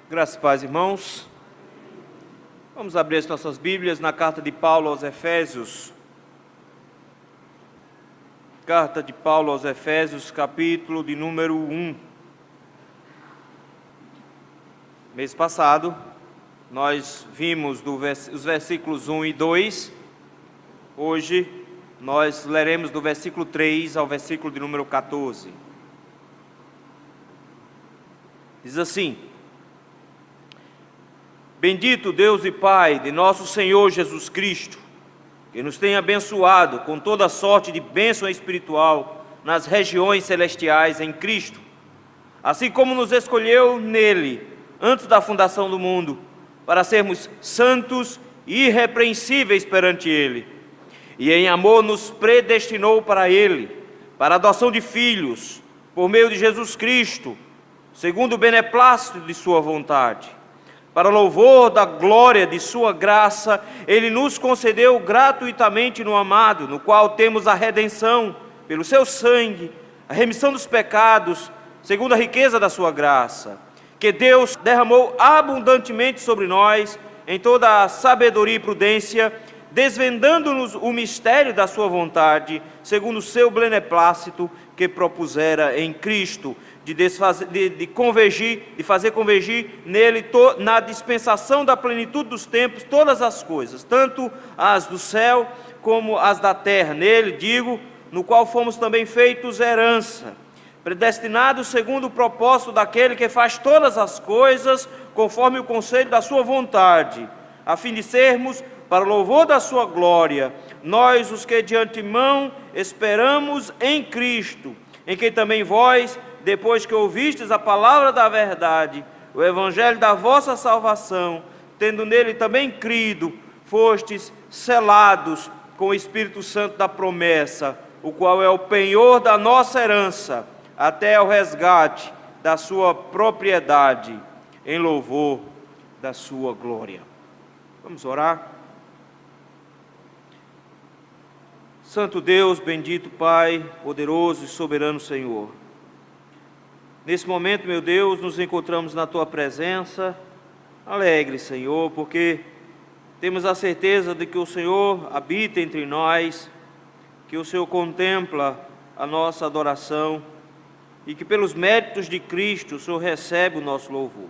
Graças e paz, irmãos. Vamos abrir as nossas Bíblias na carta de Paulo aos Efésios. Carta de Paulo aos Efésios, capítulo de número 1. Mês passado, nós vimos os versículos 1 e 2. Hoje, nós leremos do versículo 3 ao versículo de número 14. Diz assim: Bendito Deus e Pai de nosso Senhor Jesus Cristo, que nos tem abençoado com toda sorte de bênção espiritual nas regiões celestiais em Cristo, assim como nos escolheu nele, antes da fundação do mundo, para sermos santos e irrepreensíveis perante ele, e em amor nos predestinou para ele, para a adoção de filhos, por meio de Jesus Cristo, segundo o beneplácito de sua vontade. Para louvor da glória de sua graça, ele nos concedeu gratuitamente no amado, no qual temos a redenção, pelo seu sangue, a remissão dos pecados, segundo a riqueza da sua graça, que Deus derramou abundantemente sobre nós, em toda a sabedoria e prudência, desvendando-nos o mistério da sua vontade, segundo o seu beneplácito que propusera em Cristo, de fazer convergir nele, na dispensação da plenitude dos tempos, todas as coisas, tanto as do céu como as da terra. Nele, digo, no qual fomos também feitos herança, predestinados segundo o propósito daquele que faz todas as coisas, conforme o conselho da sua vontade, a fim de sermos, para o louvor da sua glória, nós os que de antemão esperamos em Cristo, em quem também vós, depois que ouvistes a palavra da verdade, o evangelho da vossa salvação, tendo nele também crido, fostes selados com o Espírito Santo da promessa, o qual é o penhor da nossa herança, até ao resgate da sua propriedade, em louvor da sua glória. Vamos orar? Santo Deus, bendito Pai, poderoso e soberano Senhor, nesse momento, meu Deus, nos encontramos na Tua presença, alegres, Senhor, porque temos a certeza de que o Senhor habita entre nós, que o Senhor contempla a nossa adoração e que pelos méritos de Cristo o Senhor recebe o nosso louvor.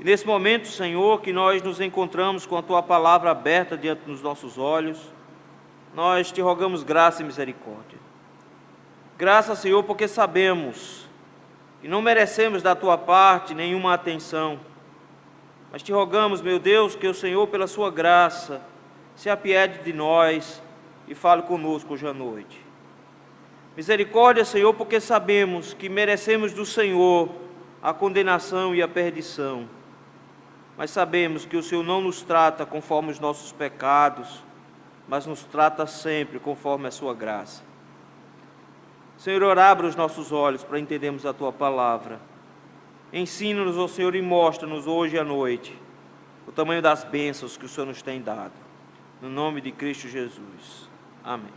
E nesse momento, Senhor, que nós nos encontramos com a Tua palavra aberta diante dos nossos olhos, nós Te rogamos graça e misericórdia. Graça, Senhor, porque sabemos que não merecemos da Tua parte nenhuma atenção, mas Te rogamos, meu Deus, que o Senhor, pela Sua graça, se apiede de nós e fale conosco hoje à noite. Misericórdia, Senhor, porque sabemos que merecemos do Senhor a condenação e a perdição, mas sabemos que o Senhor não nos trata conforme os nossos pecados, mas nos trata sempre conforme a Sua graça. Senhor, abra os nossos olhos para entendermos a Tua palavra. Ensina-nos, ó Senhor, e mostra-nos hoje à noite o tamanho das bênçãos que o Senhor nos tem dado. No nome de Cristo Jesus. Amém.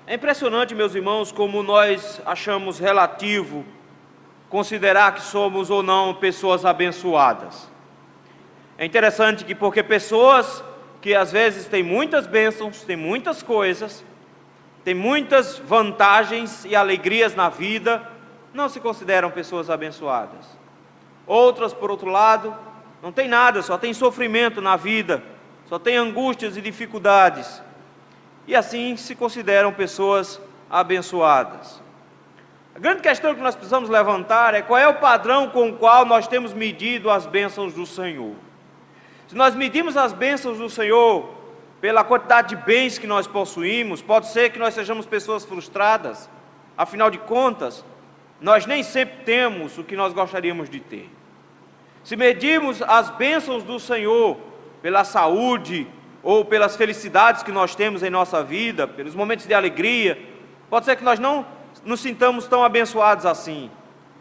É impressionante, meus irmãos, como nós achamos relativo considerar que somos ou não pessoas abençoadas. É interessante que porque pessoas que às vezes têm muitas bênçãos, têm muitas coisas, têm muitas vantagens e alegrias na vida, não se consideram pessoas abençoadas. Outras, por outro lado, não tem nada, só tem sofrimento na vida, só tem angústias e dificuldades, e assim se consideram pessoas abençoadas. A grande questão que nós precisamos levantar é qual é o padrão com o qual nós temos medido as bênçãos do Senhor. Se nós medimos as bênçãos do Senhor pela quantidade de bens que nós possuímos, pode ser que nós sejamos pessoas frustradas. Afinal de contas, nós nem sempre temos o que nós gostaríamos de ter. Se medirmos as bênçãos do Senhor pela saúde ou pelas felicidades que nós temos em nossa vida, pelos momentos de alegria, pode ser que nós não nos sintamos tão abençoados assim.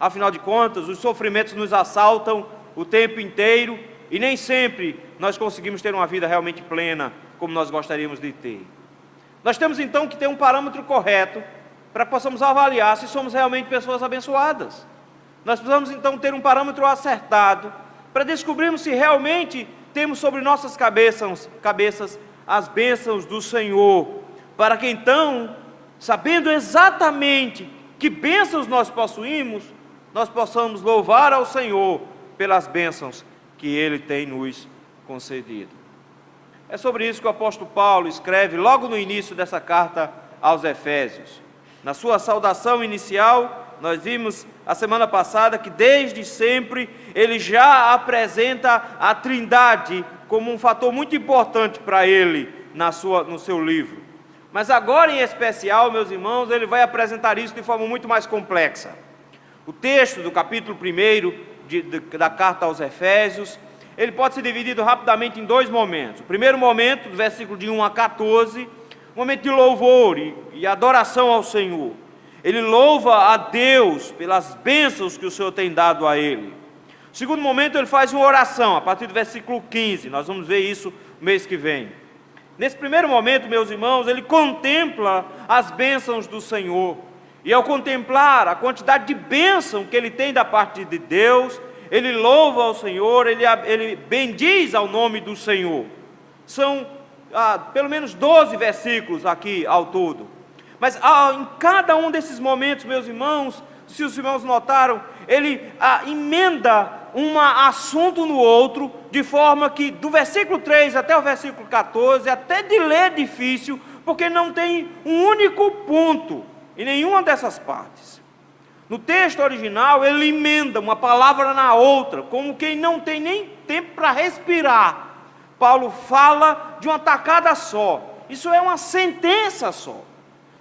Afinal de contas, os sofrimentos nos assaltam o tempo inteiro e nem sempre nós conseguimos ter uma vida realmente plena como nós gostaríamos de ter. Nós temos então que ter um parâmetro correto para que possamos avaliar se somos realmente pessoas abençoadas. Nós precisamos então ter um parâmetro acertado para descobrirmos se realmente temos sobre nossas cabeças as bênçãos do Senhor, para que então, sabendo exatamente que bênçãos nós possuímos, nós possamos louvar ao Senhor pelas bênçãos que Ele tem nos concedido. É sobre isso que o apóstolo Paulo escreve logo no início dessa carta aos Efésios. Na sua saudação inicial, nós vimos a semana passada que desde sempre ele já apresenta a Trindade como um fator muito importante para ele no seu livro. Mas agora em especial, meus irmãos, ele vai apresentar isso de forma muito mais complexa. O texto do capítulo 1 da carta aos Efésios, ele pode ser dividido rapidamente em dois momentos. O primeiro momento, do versículo de 1 a 14, um momento de louvor e adoração ao Senhor. Ele louva a Deus pelas bênçãos que o Senhor tem dado a ele. O segundo momento, ele faz uma oração, a partir do versículo 15, nós vamos ver isso no mês que vem. Nesse primeiro momento, meus irmãos, ele contempla as bênçãos do Senhor. E ao contemplar a quantidade de bênção que ele tem da parte de Deus, ele louva ao Senhor, ele bendiz ao nome do Senhor. São pelo menos 12 versículos aqui ao todo. Mas em cada um desses momentos, meus irmãos, se os irmãos notaram, ele emenda um assunto no outro, de forma que do versículo 3 até o versículo 14, até de ler é difícil, porque não tem um único ponto em nenhuma dessas partes. No texto original, ele emenda uma palavra na outra, como quem não tem nem tempo para respirar. Paulo fala de uma tacada só, isso é uma sentença só.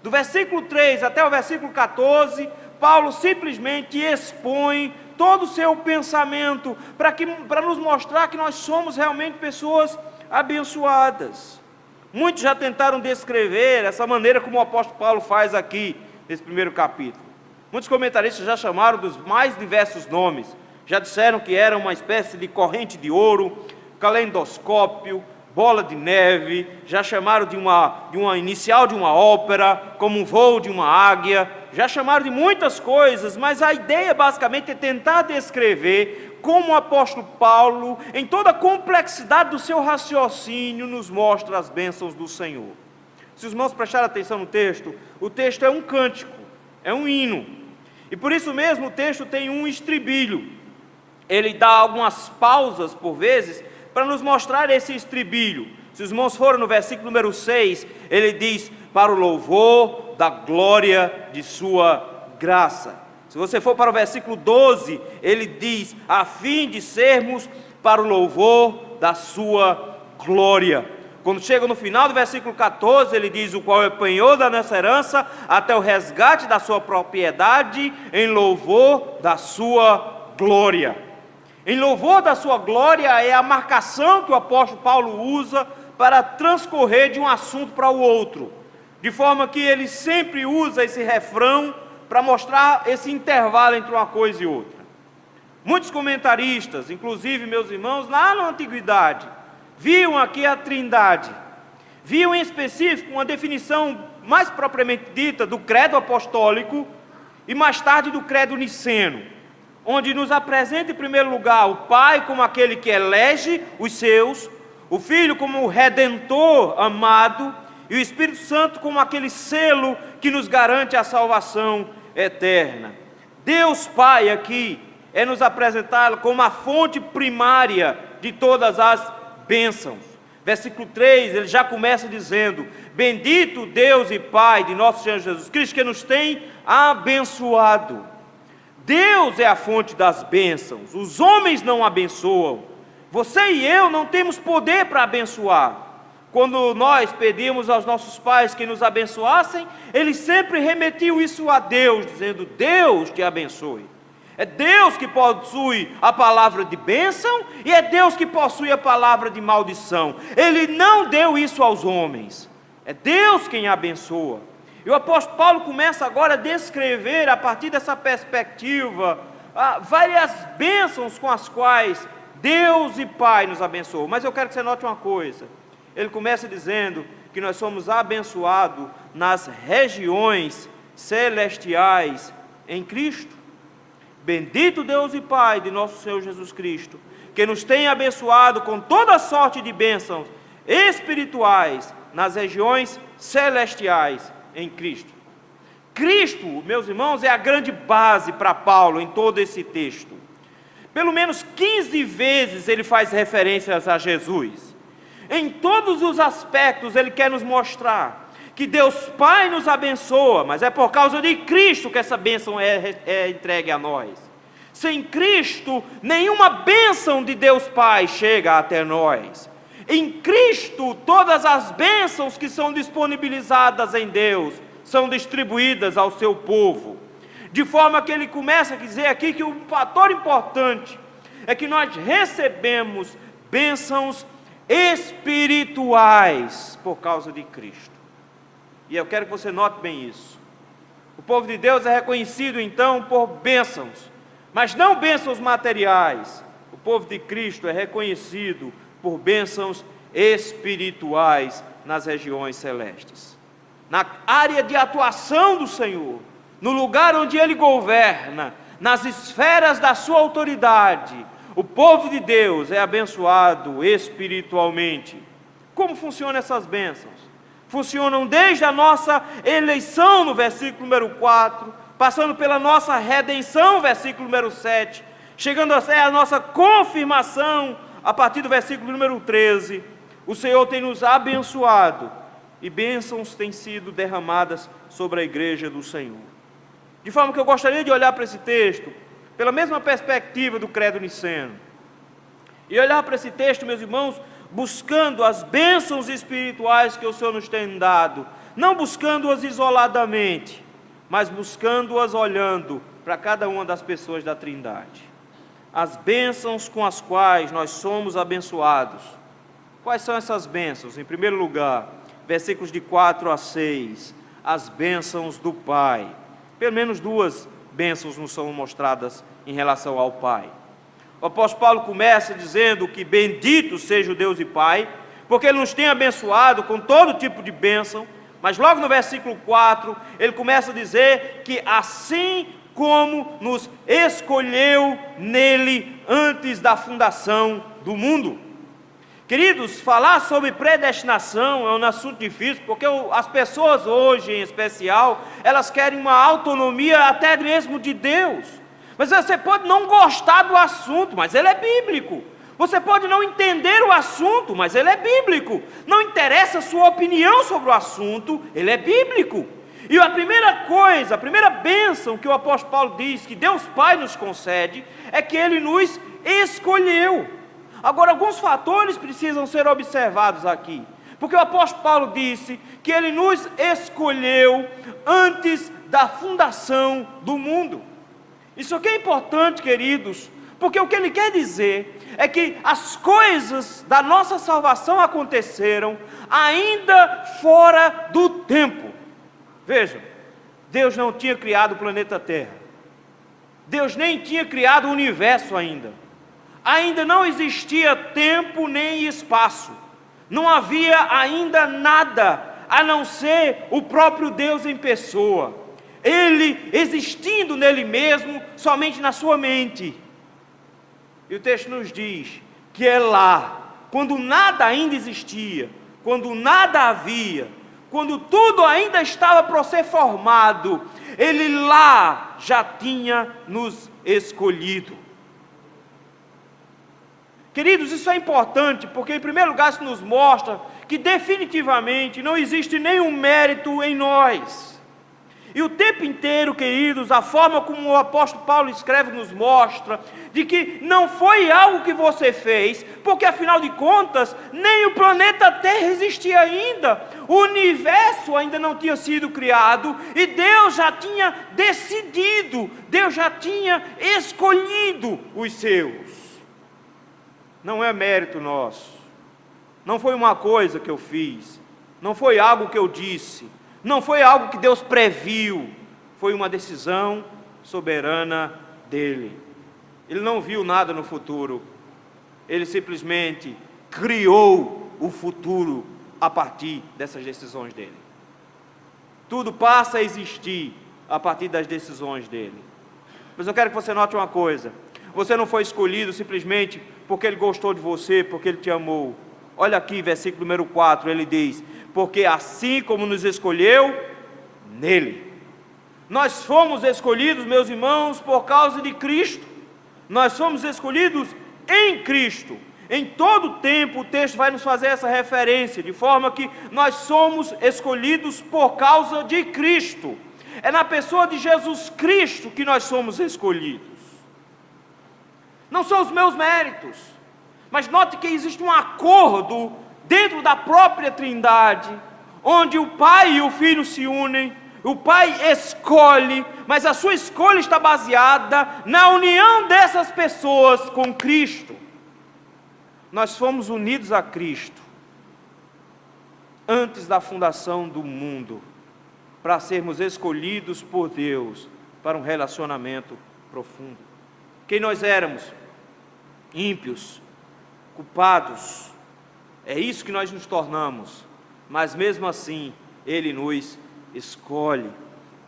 Do versículo 3 até o versículo 14, Paulo simplesmente expõe todo o seu pensamento, para nos mostrar que nós somos realmente pessoas abençoadas. Muitos já tentaram descrever essa maneira como o apóstolo Paulo faz aqui, nesse primeiro capítulo. Muitos comentaristas já chamaram dos mais diversos nomes, já disseram que era uma espécie de corrente de ouro, calendoscópio, bola de neve, já chamaram de uma inicial de uma ópera, como um voo de uma águia, já chamaram de muitas coisas, mas a ideia basicamente é tentar descrever como o apóstolo Paulo, em toda a complexidade do seu raciocínio, nos mostra as bênçãos do Senhor. Se os irmãos prestarem atenção no texto, o texto é um cântico, é um hino, e por isso mesmo o texto tem um estribilho. Ele dá algumas pausas por vezes, para nos mostrar esse estribilho. Se os irmãos forem no versículo número 6, ele diz, para o louvor da glória de sua graça. Se você for para o versículo 12, ele diz, a fim de sermos para o louvor da sua glória. Quando chega no final do versículo 14, ele diz, o qual é o penhor da nossa herança, até o resgate da sua propriedade, em louvor da sua glória. Em louvor da sua glória é a marcação que o apóstolo Paulo usa para transcorrer de um assunto para o outro, de forma que ele sempre usa esse refrão para mostrar esse intervalo entre uma coisa e outra. Muitos comentaristas, inclusive meus irmãos, lá na antiguidade, viam aqui a Trindade, viam em específico uma definição mais propriamente dita do credo apostólico e mais tarde do credo niceno, onde nos apresenta em primeiro lugar o Pai como aquele que elege os seus, o Filho como o Redentor amado, e o Espírito Santo como aquele selo que nos garante a salvação eterna. Deus Pai aqui é nos apresentado como a fonte primária de todas as bênçãos. Versículo 3, ele já começa dizendo, bendito Deus e Pai de nosso Senhor Jesus Cristo, que nos tem abençoado. Deus é a fonte das bênçãos, os homens não abençoam, você e eu não temos poder para abençoar. Quando nós pedimos aos nossos pais que nos abençoassem, eles sempre remetiam isso a Deus, dizendo, Deus te abençoe. É Deus que possui a palavra de bênção e é Deus que possui a palavra de maldição. Ele não deu isso aos homens, é Deus quem abençoa. E o apóstolo Paulo começa agora a descrever, a partir dessa perspectiva, várias bênçãos com as quais Deus e Pai nos abençoam. Mas eu quero que você note uma coisa. Ele começa dizendo que nós somos abençoados nas regiões celestiais em Cristo. Bendito Deus e Pai de nosso Senhor Jesus Cristo, que nos tem abençoado com toda sorte de bênçãos espirituais nas regiões celestiais em Cristo. Cristo, meus irmãos, é a grande base para Paulo em todo esse texto. Pelo menos 15 vezes ele faz referências a Jesus. Em todos os aspectos ele quer nos mostrar que Deus Pai nos abençoa, mas é por causa de Cristo que essa bênção é entregue a nós. Sem Cristo, nenhuma bênção de Deus Pai chega até nós. Em Cristo, todas as bênçãos que são disponibilizadas em Deus são distribuídas ao seu povo. De forma que ele começa a dizer aqui que um fator importante é que nós recebemos bênçãos espirituais por causa de Cristo. E eu quero que você note bem isso. O povo de Deus é reconhecido então por bênçãos, mas não bênçãos materiais. O povo de Cristo é reconhecido por bênçãos espirituais nas regiões celestes. Na área de atuação do Senhor, no lugar onde Ele governa, nas esferas da sua autoridade, o povo de Deus é abençoado espiritualmente. Como funcionam essas bênçãos? Funcionam desde a nossa eleição, no versículo número 4, passando pela nossa redenção, versículo número 7, chegando até a nossa confirmação, a partir do versículo número 13. O Senhor tem nos abençoado, e bênçãos têm sido derramadas sobre a igreja do Senhor. De forma que eu gostaria de olhar para esse texto, pela mesma perspectiva do credo niceno, e olhar para esse texto, meus irmãos, buscando as bênçãos espirituais que o Senhor nos tem dado, não buscando-as isoladamente, mas buscando-as olhando para cada uma das pessoas da Trindade. As bênçãos com as quais nós somos abençoados. Quais são essas bênçãos? Em primeiro lugar, versículos de 4 a 6, as bênçãos do Pai. Pelo menos duas bênçãos nos são mostradas em relação ao Pai. O apóstolo Paulo começa dizendo que bendito seja o Deus e Pai, porque Ele nos tem abençoado com todo tipo de bênção, mas logo no versículo 4, ele começa a dizer que assim como nos escolheu nele antes da fundação do mundo. Queridos, falar sobre predestinação é um assunto difícil, porque as pessoas hoje, em especial, elas querem uma autonomia até mesmo de Deus. Mas você pode não gostar do assunto, mas ele é bíblico. Você pode não entender o assunto, mas ele é bíblico. Não interessa a sua opinião sobre o assunto, ele é bíblico. E a primeira coisa, a primeira bênção que o apóstolo Paulo diz que Deus Pai nos concede, é que Ele nos escolheu. Agora, alguns fatores precisam ser observados aqui, porque o apóstolo Paulo disse que Ele nos escolheu antes da fundação do mundo. Isso aqui é importante, queridos, porque o que ele quer dizer é que as coisas da nossa salvação aconteceram ainda fora do tempo. Vejam, Deus não tinha criado o planeta Terra, Deus nem tinha criado o universo ainda não existia tempo nem espaço, não havia ainda nada a não ser o próprio Deus em pessoa, Ele existindo nele mesmo, somente na sua mente. E o texto nos diz que é lá, quando nada ainda existia, quando nada havia, quando tudo ainda estava para ser formado, Ele lá já tinha nos escolhido. Queridos, isso é importante, porque em primeiro lugar isso nos mostra que definitivamente não existe nenhum mérito em nós. E o tempo inteiro, queridos, a forma como o apóstolo Paulo escreve nos mostra de que não foi algo que você fez, porque afinal de contas, nem o planeta Terra existia ainda, o universo ainda não tinha sido criado, e Deus já tinha decidido, Deus já tinha escolhido os seus. Não é mérito nosso, não foi uma coisa que eu fiz, não foi algo que eu disse, não foi algo que Deus previu, foi uma decisão soberana dEle. Ele não viu nada no futuro, Ele simplesmente criou o futuro a partir dessas decisões dEle. Tudo passa a existir a partir das decisões dEle. Mas eu quero que você note uma coisa: você não foi escolhido simplesmente porque Ele gostou de você, porque Ele te amou. Olha aqui, versículo número 4, ele diz: porque assim como nos escolheu nele. Nós fomos escolhidos, meus irmãos, por causa de Cristo. Nós fomos escolhidos em Cristo. Em todo tempo o texto vai nos fazer essa referência, de forma que nós somos escolhidos por causa de Cristo. É na pessoa de Jesus Cristo que nós somos escolhidos. Não são os meus méritos, mas note que existe um acordo dentro da própria Trindade, onde o Pai e o Filho se unem. O Pai escolhe, mas a sua escolha está baseada na união dessas pessoas com Cristo. Nós fomos unidos a Cristo antes da fundação do mundo, para sermos escolhidos por Deus para um relacionamento profundo. Quem nós éramos? Ímpios, culpados. É isso que nós nos tornamos, mas mesmo assim Ele nos escolhe.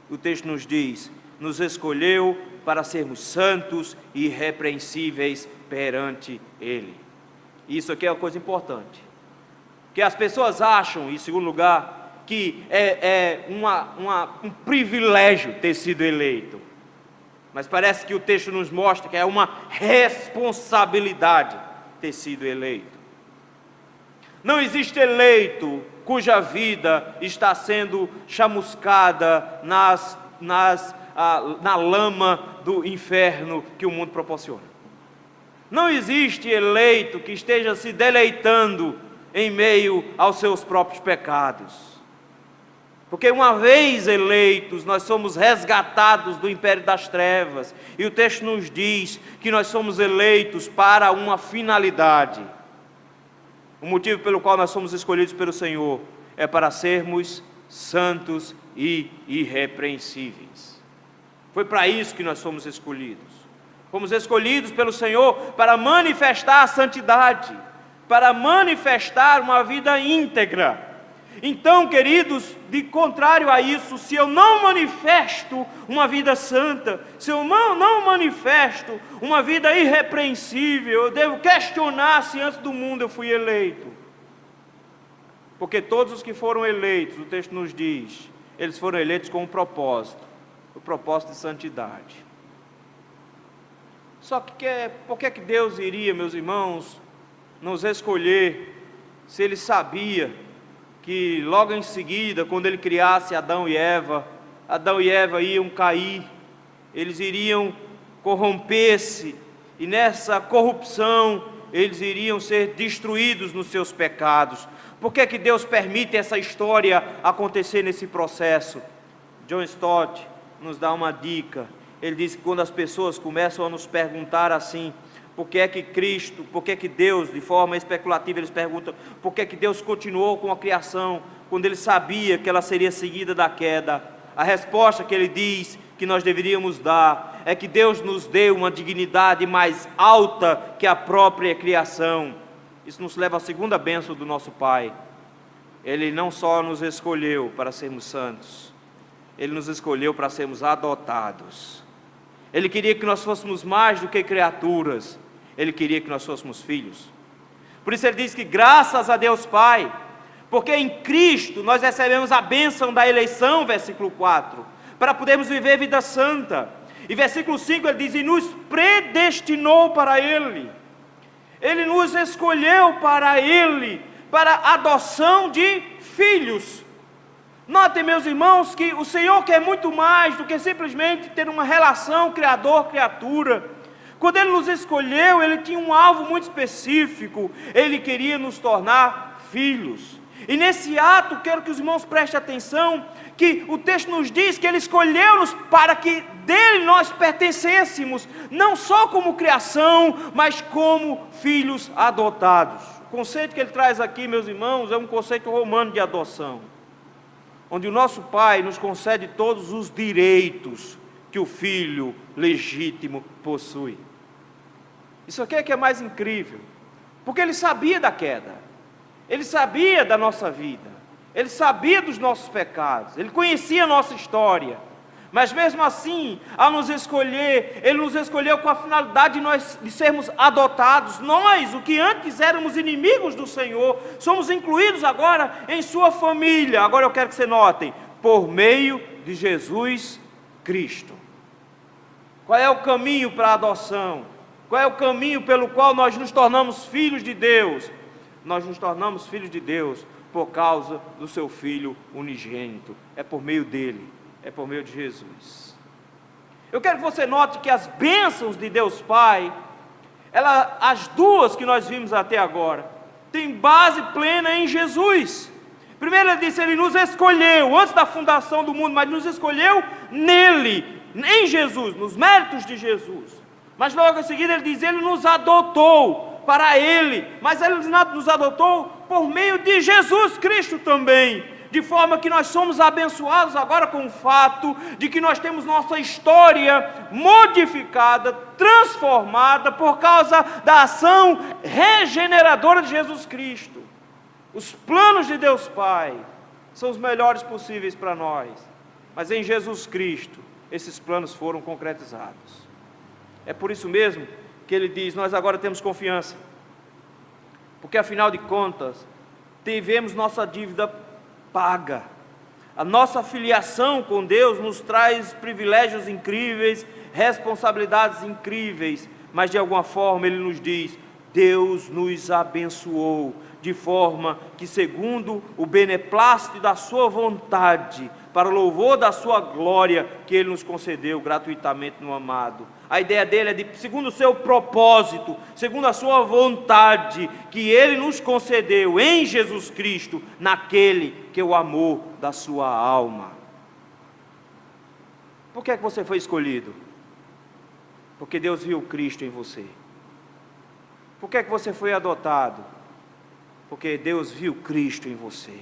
O texto nos diz: nos escolheu para sermos santos e irrepreensíveis perante Ele. Isso aqui é uma coisa importante, que as pessoas acham, em segundo lugar, que é um privilégio ter sido eleito, mas parece que o texto nos mostra que é uma responsabilidade ter sido eleito. Não existe eleito cuja vida está sendo chamuscada na lama do inferno que o mundo proporciona. Não existe eleito que esteja se deleitando em meio aos seus próprios pecados. Porque uma vez eleitos, nós somos resgatados do império das trevas. E o texto nos diz que nós somos eleitos para uma finalidade. O motivo pelo qual nós somos escolhidos pelo Senhor é para sermos santos e irrepreensíveis. Foi para isso que nós fomos escolhidos. Fomos escolhidos pelo Senhor para manifestar a santidade, para manifestar uma vida íntegra. Então, queridos, de contrário a isso, se eu não manifesto uma vida santa, se eu não manifesto uma vida irrepreensível, eu devo questionar se antes do mundo eu fui eleito. Porque todos os que foram eleitos, o texto nos diz, eles foram eleitos com um propósito, o propósito de santidade. Só que por que Deus iria, meus irmãos, nos escolher, se Ele sabia que logo em seguida, quando Ele criasse Adão e Eva iam cair, eles iriam corromper-se, e nessa corrupção, eles iriam ser destruídos nos seus pecados. Por que Deus permite essa história acontecer nesse processo? John Stott nos dá uma dica. Ele diz que quando as pessoas começam a nos perguntar assim, por que é que Deus, de forma especulativa, eles perguntam, por que é que Deus continuou com a criação, quando Ele sabia que ela seria seguida da queda? A resposta que Ele diz que nós deveríamos dar, é que Deus nos deu uma dignidade mais alta que a própria criação. Isso nos leva à segunda bênção do nosso Pai. Ele não só nos escolheu para sermos santos, Ele nos escolheu para sermos adotados. Ele queria que nós fôssemos mais do que criaturas, Ele queria que nós fôssemos filhos. Por isso Ele diz que graças a Deus Pai, porque em Cristo nós recebemos a bênção da eleição, versículo 4, para podermos viver vida santa. E versículo 5 ele diz, e nos predestinou para Ele. Ele nos escolheu para Ele, para a adoção de filhos. Notem, meus irmãos, que o Senhor quer muito mais do que simplesmente ter uma relação criador-criatura. Quando Ele nos escolheu, Ele tinha um alvo muito específico. Ele queria nos tornar filhos. E nesse ato, quero que os irmãos prestem atenção, que o texto nos diz que Ele escolheu-nos para que dele nós pertencêssemos, não só como criação, mas como filhos adotados. O conceito que ele traz aqui, meus irmãos, é um conceito romano de adoção, onde o nosso Pai nos concede todos os direitos que o filho legítimo possui. Isso aqui é que é mais incrível, porque Ele sabia da queda, Ele sabia da nossa vida, Ele sabia dos nossos pecados, Ele conhecia a nossa história, Mas mesmo assim, ao nos escolher, Ele nos escolheu com a finalidade de sermos adotados. Nós, o que antes éramos inimigos do Senhor, somos incluídos agora em sua família. Agora eu quero que você notem, por meio de Jesus Cristo. Qual é o caminho para a adoção? Qual é o caminho pelo qual nós nos tornamos filhos de Deus? Nós nos tornamos filhos de Deus por causa do seu Filho unigênito. É por meio dele, é por meio de Jesus. Eu quero que você note que as bênçãos de Deus Pai, as duas que nós vimos até agora, têm base plena em Jesus. Primeiro ele disse, Ele nos escolheu antes da fundação do mundo, mas nos escolheu nele, em Jesus, nos méritos de Jesus. Mas logo em seguida ele diz, Ele nos adotou para Ele, mas Ele nos adotou por meio de Jesus Cristo também, de forma que nós somos abençoados agora com o fato de que nós temos nossa história modificada, transformada por causa da ação regeneradora de Jesus Cristo. Os planos de Deus Pai são os melhores possíveis para nós, mas em Jesus Cristo esses planos foram concretizados. É por isso mesmo que ele diz, nós agora temos confiança, porque afinal de contas, tivemos nossa dívida paga. A nossa filiação com Deus nos traz privilégios incríveis, responsabilidades incríveis, mas de alguma forma Ele nos diz, Deus nos abençoou, de forma que segundo o beneplácito da sua vontade, para o louvor da sua glória, que Ele nos concedeu gratuitamente no amado. A ideia dele é de, segundo o seu propósito, segundo a sua vontade, que Ele nos concedeu em Jesus Cristo, naquele que o amou da sua alma. Por que é que você foi escolhido? Porque Deus viu Cristo em você. Por que é que você foi adotado? Porque Deus viu Cristo em você.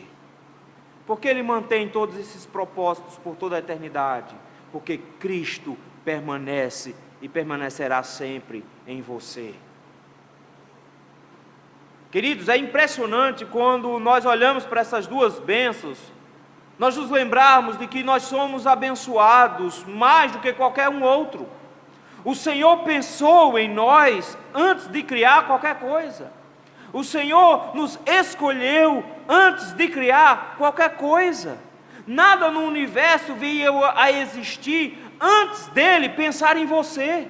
Porque Ele mantém todos esses propósitos por toda a eternidade? Porque Cristo permanece e permanecerá sempre em você. Queridos, é impressionante quando nós olhamos para essas duas bênçãos, nós nos lembrarmos de que nós somos abençoados mais do que qualquer um outro. O Senhor pensou em nós antes de criar qualquer coisa. O Senhor nos escolheu antes de criar qualquer coisa. Nada no universo veio a existir antes dele pensar em você,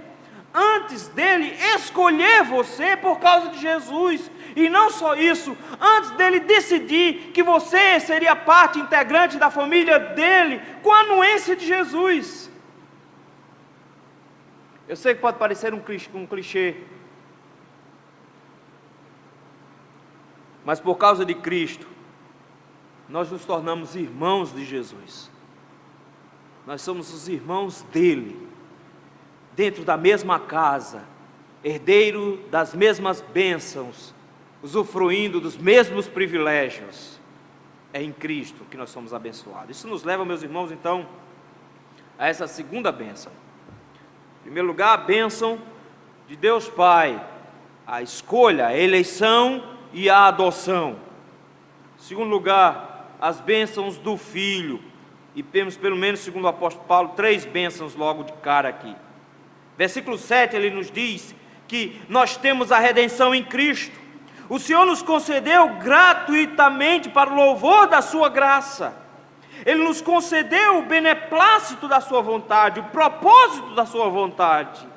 antes dele escolher você por causa de Jesus. E não só isso, antes dele decidir que você seria parte integrante da família dele, com a anuência de Jesus. Eu sei que pode parecer um clichê, mas por causa de Cristo, nós nos tornamos irmãos de Jesus. Nós somos os irmãos dele, dentro da mesma casa, herdeiro das mesmas bênçãos, usufruindo dos mesmos privilégios. É em Cristo que nós somos abençoados. Isso nos leva, meus irmãos, então, a essa segunda bênção. Em primeiro lugar, a bênção de Deus Pai, a escolha, a eleição e a adoção. Em segundo lugar, as bênçãos do Filho. E temos, pelo menos, segundo o apóstolo Paulo, 3 bênçãos logo de cara aqui. Versículo 7, ele nos diz que nós temos a redenção em Cristo. O Senhor nos concedeu gratuitamente para o louvor da sua graça. Ele nos concedeu o beneplácito da sua vontade, o propósito da sua vontade.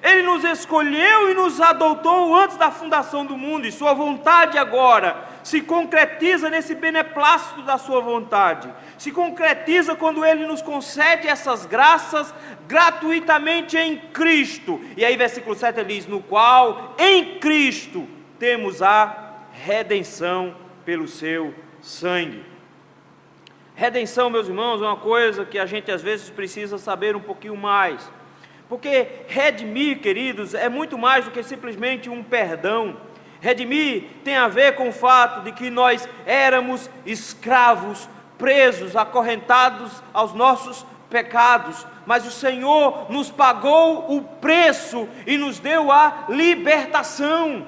Ele nos escolheu e nos adotou antes da fundação do mundo, e sua vontade agora se concretiza nesse beneplácito da sua vontade, se concretiza quando Ele nos concede essas graças gratuitamente em Cristo. E aí versículo 7 ele diz, no qual em Cristo temos a redenção pelo seu sangue. Redenção, meus irmãos, é uma coisa que a gente às vezes precisa saber um pouquinho mais, porque redimir, queridos, é muito mais do que simplesmente um perdão. Redimir tem a ver com o fato de que nós éramos escravos, presos, acorrentados aos nossos pecados, mas o Senhor nos pagou o preço e nos deu a libertação.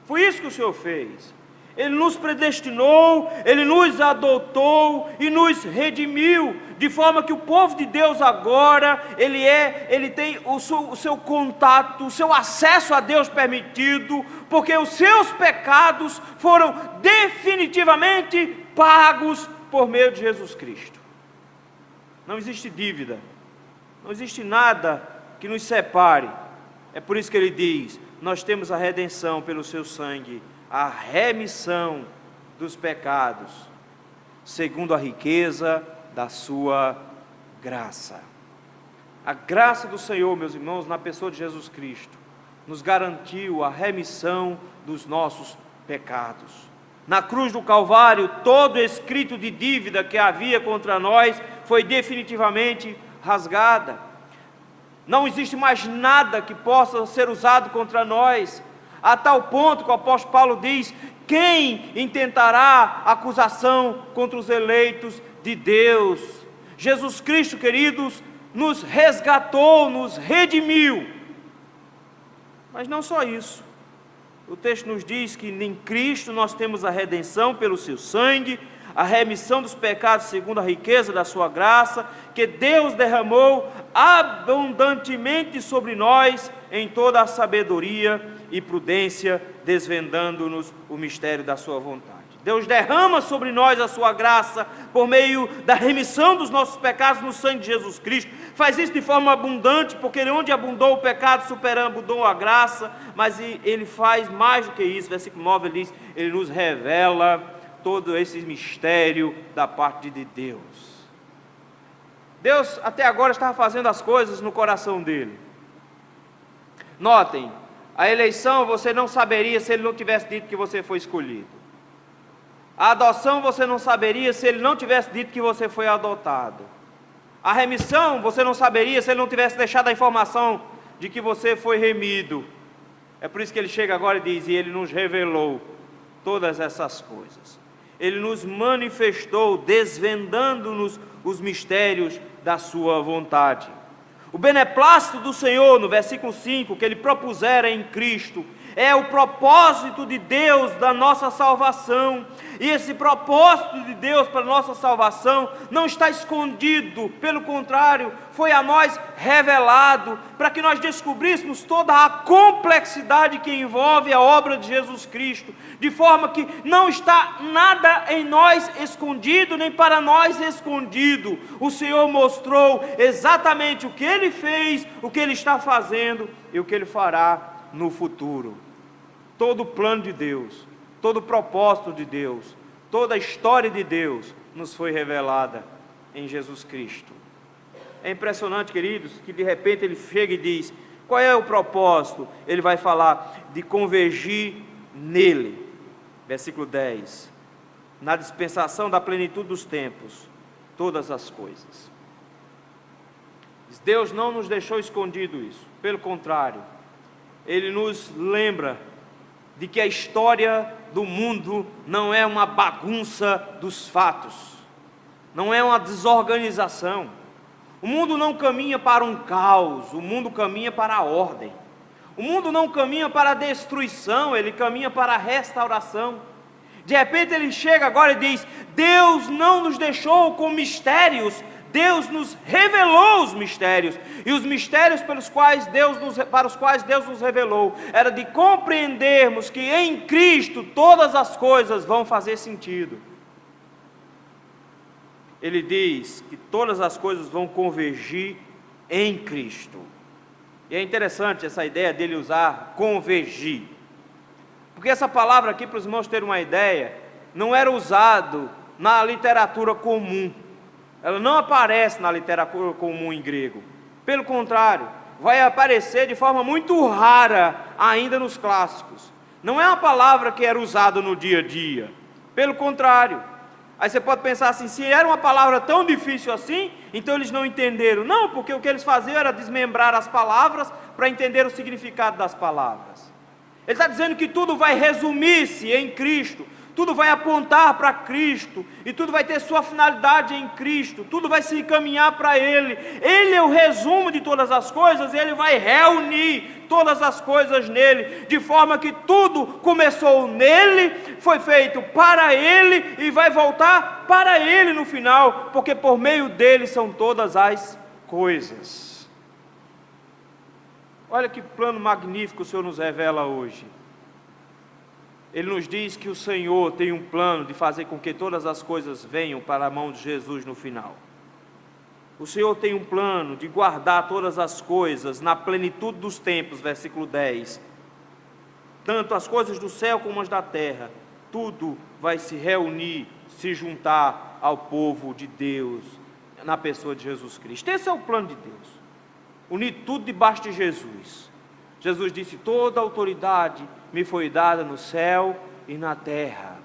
Foi isso que o Senhor fez. Ele nos predestinou, Ele nos adotou e nos redimiu, de forma que o povo de Deus agora, ele tem o seu contato, o seu acesso a Deus permitido, porque os seus pecados foram definitivamente pagos por meio de Jesus Cristo. Não existe dívida, não existe nada que nos separe. É por isso que ele diz: nós temos a redenção pelo seu sangue, a remissão dos pecados, segundo a riqueza da sua graça. A graça do Senhor, meus irmãos, na pessoa de Jesus Cristo, nos garantiu a remissão dos nossos pecados. Na cruz do Calvário, todo escrito de dívida que havia contra nós foi definitivamente rasgada. Não existe mais nada que possa ser usado contra nós, a tal ponto que o apóstolo Paulo diz: quem intentará acusação contra os eleitos de Deus? Jesus Cristo, queridos, nos resgatou, nos redimiu. Mas não só isso, o texto nos diz que em Cristo nós temos a redenção pelo seu sangue, a remissão dos pecados segundo a riqueza da sua graça, que Deus derramou abundantemente sobre nós em toda a sabedoria e prudência, desvendando-nos o mistério da sua vontade. Deus derrama sobre nós a sua graça por meio da remissão dos nossos pecados no sangue de Jesus Cristo. Faz isso de forma abundante, porque onde abundou o pecado, superabundou a graça. Mas ele faz mais do que isso. Versículo 9 ele diz: ele nos revela todo esse mistério da parte de Deus. Deus até agora estava fazendo as coisas no coração dele. Notem, a eleição você não saberia se ele não tivesse dito que você foi escolhido. A adoção você não saberia se ele não tivesse dito que você foi adotado. A remissão você não saberia se ele não tivesse deixado a informação de que você foi remido. É por isso que ele chega agora e diz: e ele nos revelou todas essas coisas. Ele nos manifestou, desvendando-nos os mistérios da sua vontade. O beneplácito do Senhor, no versículo 5, que ele propusera em Cristo, é o propósito de Deus da nossa salvação. E esse propósito de Deus para a nossa salvação não está escondido, pelo contrário, foi a nós revelado, para que nós descobríssemos toda a complexidade que envolve a obra de Jesus Cristo, de forma que não está nada em nós escondido, nem para nós escondido. O Senhor mostrou exatamente o que Ele fez, o que Ele está fazendo e o que Ele fará no futuro. Todo o plano de Deus, todo o propósito de Deus, toda a história de Deus nos foi revelada em Jesus Cristo. É impressionante, queridos, que de repente ele chega e diz: qual é o propósito? Ele vai falar de convergir nele. Versículo 10: na dispensação da plenitude dos tempos, todas as coisas. Deus não nos deixou escondido isso, pelo contrário, Ele nos lembra de que a história do mundo não é uma bagunça dos fatos, não é uma desorganização. O mundo não caminha para um caos, o mundo caminha para a ordem. O mundo não caminha para a destruição, ele caminha para a restauração. De repente ele chega agora e diz: Deus não nos deixou com mistérios, Deus nos revelou os mistérios. E os mistérios para os quais Deus nos revelou era de compreendermos que em Cristo todas as coisas vão fazer sentido. Ele diz que todas as coisas vão convergir em Cristo. E é interessante essa ideia dele usar convergir, porque essa palavra aqui, para os irmãos terem uma ideia, não era usado na literatura comum. Ela não aparece na literatura comum em grego. Pelo contrário, vai aparecer de forma muito rara ainda nos clássicos. Não é uma palavra que era usada no dia a dia. Pelo contrário. Aí você pode pensar assim: se era uma palavra tão difícil assim, então eles não entenderam. Não, porque o que eles faziam era desmembrar as palavras para entender o significado das palavras. Ele está dizendo que tudo vai resumir-se em Cristo. tudo vai apontar para Cristo, e tudo vai ter sua finalidade em Cristo, tudo vai se encaminhar para Ele. Ele é o resumo de todas as coisas, Ele vai reunir todas as coisas nele, de forma que tudo começou nele, foi feito para Ele, e vai voltar para Ele no final, porque por meio dele são todas as coisas. Olha que plano magnífico o Senhor nos revela hoje. Ele nos diz que o Senhor tem um plano de fazer com que todas as coisas venham para a mão de Jesus no final. O Senhor tem um plano de guardar todas as coisas na plenitude dos tempos, versículo 10. Tanto as coisas do céu como as da terra, tudo vai se reunir, se juntar ao povo de Deus, na pessoa de Jesus Cristo. Esse é o plano de Deus, unir tudo debaixo de Jesus. Jesus disse: toda autoridade me foi dada no céu e na terra.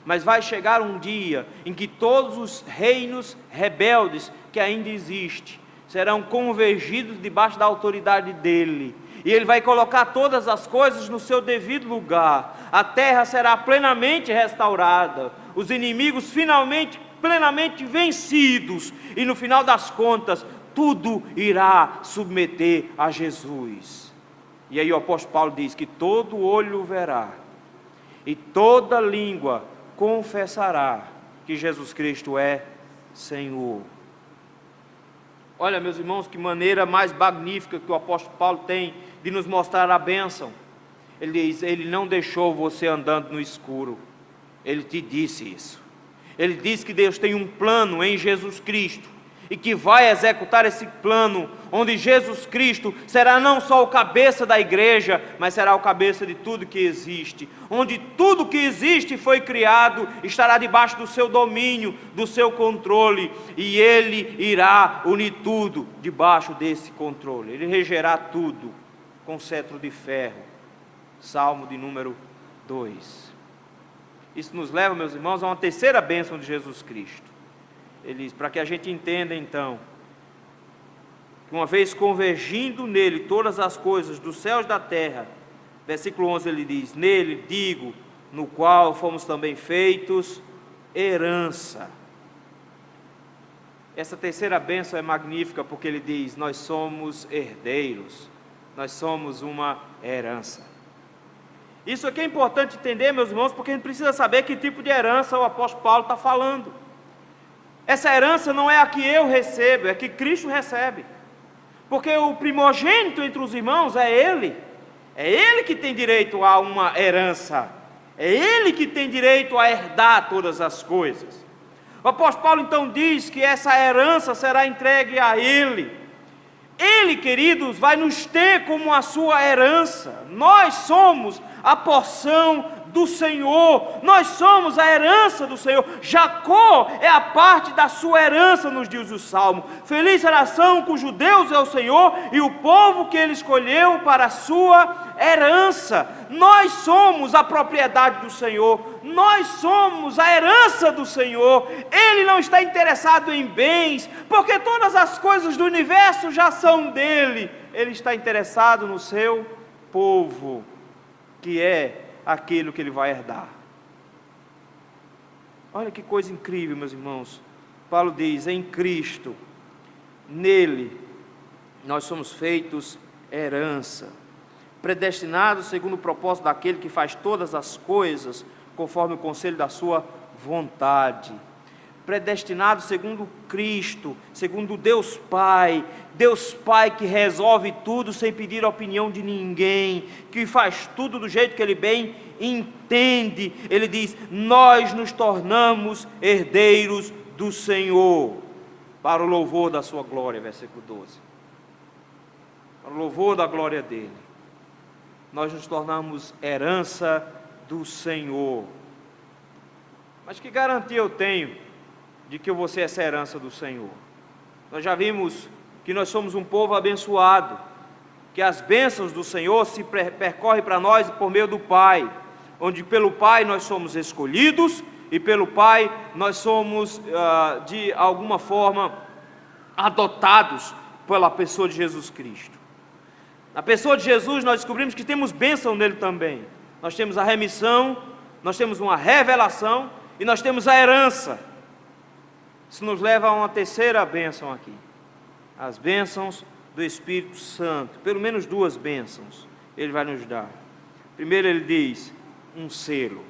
Mas vai chegar um dia em que todos os reinos rebeldes que ainda existem serão convergidos debaixo da autoridade dele, e ele vai colocar todas as coisas no seu devido lugar. A terra será plenamente restaurada, os inimigos finalmente plenamente vencidos, e no final das contas tudo irá submeter a Jesus. E aí o apóstolo Paulo diz que todo olho o verá, e toda língua confessará que Jesus Cristo é Senhor. Olha, meus irmãos, que maneira mais magnífica que o apóstolo Paulo tem de nos mostrar a bênção. Ele diz: Ele não deixou você andando no escuro, Ele te disse isso. Ele diz que Deus tem um plano em Jesus Cristo, e que vai executar esse plano, onde Jesus Cristo será não só o cabeça da igreja, mas será o cabeça de tudo que existe, onde tudo que existe e foi criado estará debaixo do seu domínio, do seu controle, e Ele irá unir tudo debaixo desse controle. Ele regerá tudo com cetro de ferro. Salmo de número 2. Isso nos leva, meus irmãos, a uma terceira bênção de Jesus Cristo. Ele diz, para que a gente entenda então, que uma vez convergindo nele todas as coisas dos céus e da terra, versículo 11 ele diz: nele digo, no qual fomos também feitos herança. Essa terceira bênção é magnífica, porque ele diz: nós somos herdeiros, nós somos uma herança. Isso aqui é importante entender, meus irmãos, porque a gente precisa saber que tipo de herança o apóstolo Paulo está falando. Essa herança não é a que eu recebo, é a que Cristo recebe. Porque o primogênito entre os irmãos é Ele. É Ele que tem direito a uma herança. É Ele que tem direito a herdar todas as coisas. O apóstolo Paulo então diz que essa herança será entregue a Ele. Ele, queridos, vai nos ter como a sua herança. Nós somos a porção do Senhor, nós somos a herança do Senhor. Jacó é a parte da sua herança, nos dias do Salmo. Feliz a nação cujo Deus é o Senhor, e o povo que Ele escolheu para a sua herança. Nós somos a propriedade do Senhor, nós somos a herança do Senhor. Ele não está interessado em bens, porque todas as coisas do universo já são dele. Ele está interessado no seu povo, que é aquilo que ele vai herdar. Olha que coisa incrível, meus irmãos. Paulo diz: em Cristo, nele, nós somos feitos herança, predestinados segundo o propósito daquele que faz todas as coisas conforme o conselho da sua vontade. Predestinado segundo Cristo, segundo Deus Pai que resolve tudo sem pedir a opinião de ninguém, que faz tudo do jeito que Ele bem entende. Ele diz: nós nos tornamos herdeiros do Senhor, para o louvor da sua glória, versículo 12, para o louvor da glória dEle, nós nos tornamos herança do Senhor. Mas que garantia eu tenho de que eu vou ser essa herança do Senhor? Nós já vimos que nós somos um povo abençoado, que as bênçãos do Senhor se percorrem para nós por meio do Pai, onde pelo Pai nós somos escolhidos, e pelo Pai nós somos, de alguma forma, adotados pela pessoa de Jesus Cristo. Na pessoa de Jesus nós descobrimos que temos bênção nele também. Nós temos a remissão, nós temos uma revelação e nós temos a herança. Isso nos leva a uma terceira bênção aqui, as bênçãos do Espírito Santo. Pelo menos duas bênçãos Ele vai nos dar. Primeiro Ele diz, um selo.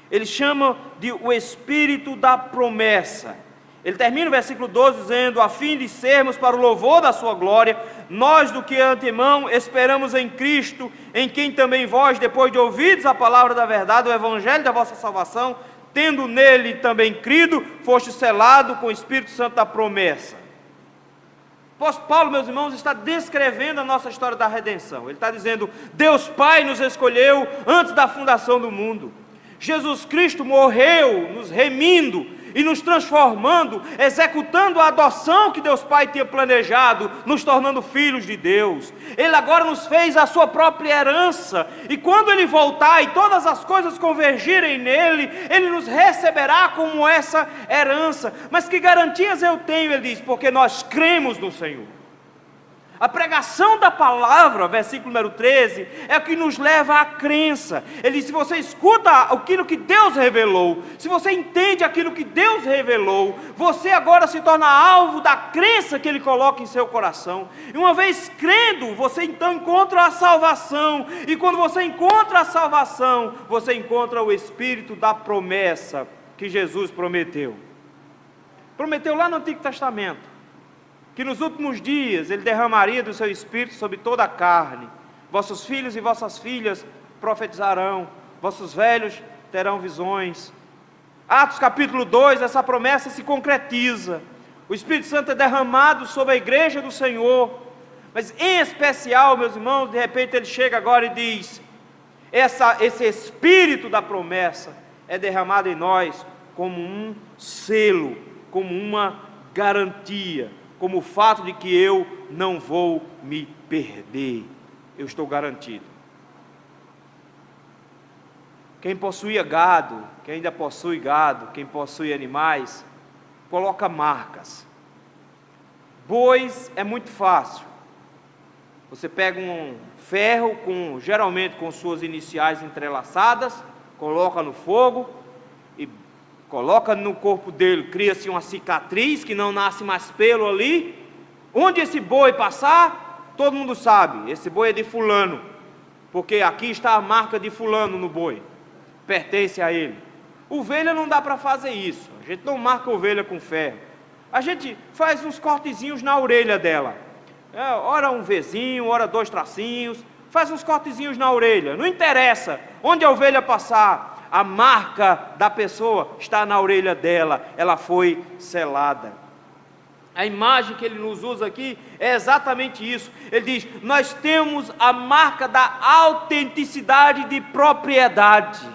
Ele chama de o Espírito da promessa. Ele termina o versículo 12 dizendo, a fim de sermos para o louvor da sua glória, nós do que antemão esperamos em Cristo, em quem também vós, depois de ouvidos a palavra da verdade, o evangelho da vossa salvação, tendo nele também crido, foste selado com o Espírito Santo da promessa. O apóstolo Paulo, meus irmãos, está descrevendo a nossa história da redenção. Ele está dizendo, Deus Pai nos escolheu antes da fundação do mundo. Jesus Cristo morreu nos remindo e nos transformando, executando a adoção que Deus Pai tinha planejado, nos tornando filhos de Deus. Ele agora nos fez a sua própria herança, e quando Ele voltar e todas as coisas convergirem nele, Ele nos receberá como essa herança. Mas que garantias eu tenho? Ele diz, porque nós cremos no Senhor. A pregação da palavra, versículo número 13, é o que nos leva à crença. Ele diz, se você escuta aquilo que Deus revelou, se você entende aquilo que Deus revelou, você agora se torna alvo da crença que Ele coloca em seu coração. E uma vez crendo, você então encontra a salvação. E quando você encontra a salvação, você encontra o Espírito da promessa que Jesus prometeu. Prometeu lá no Antigo Testamento que nos últimos dias Ele derramaria do seu Espírito sobre toda a carne. Vossos filhos e vossas filhas profetizarão, vossos velhos terão visões. Atos capítulo 2, essa promessa se concretiza. O Espírito Santo é derramado sobre a igreja do Senhor, mas em especial, meus irmãos, de repente Ele chega agora e diz, esse Espírito da promessa é derramado em nós como um selo, como uma garantia, como o fato de que eu não vou me perder, eu estou garantido. Quem possuía gado, quem ainda possui gado, quem possui animais, coloca marcas. Bois é muito fácil. Você pega um ferro, geralmente com suas iniciais entrelaçadas, coloca no fogo e coloca no corpo dele, cria-se uma cicatriz que não nasce mais pelo ali. Onde esse boi passar, todo mundo sabe, esse boi é de fulano, porque aqui está a marca de fulano no boi, pertence a ele. Ovelha não dá para fazer isso, a gente não marca ovelha com ferro, a gente faz uns cortezinhos na orelha dela, ora um Vzinho, ora dois tracinhos, faz uns cortezinhos na orelha, não interessa, onde a ovelha passar, a marca da pessoa está na orelha dela, ela foi selada. A imagem que ele nos usa aqui é exatamente isso. Ele diz, nós temos a marca da autenticidade de propriedade.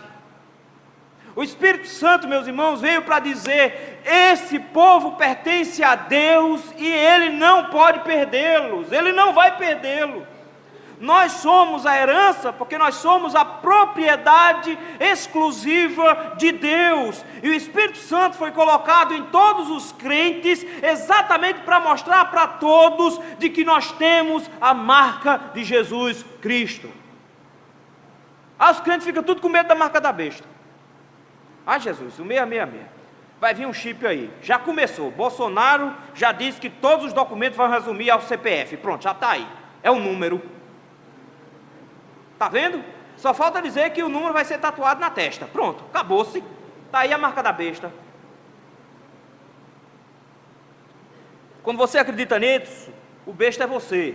O Espírito Santo, meus irmãos, veio para dizer, esse povo pertence a Deus e Ele não pode perdê-los, Ele não vai perdê-los. Nós somos a herança porque nós somos a propriedade exclusiva de Deus. E o Espírito Santo foi colocado em todos os crentes exatamente para mostrar para todos de que nós temos a marca de Jesus Cristo. Os crentes ficam tudo com medo da marca da besta. Jesus, o 666. Vai vir um chip aí. Já começou. Bolsonaro já disse que todos os documentos vão resumir ao CPF. Pronto, já está aí. É um número. Está vendo? Só falta dizer que o número vai ser tatuado na testa. Pronto, acabou-se. Está aí a marca da besta. Quando você acredita nisso, o besta é você.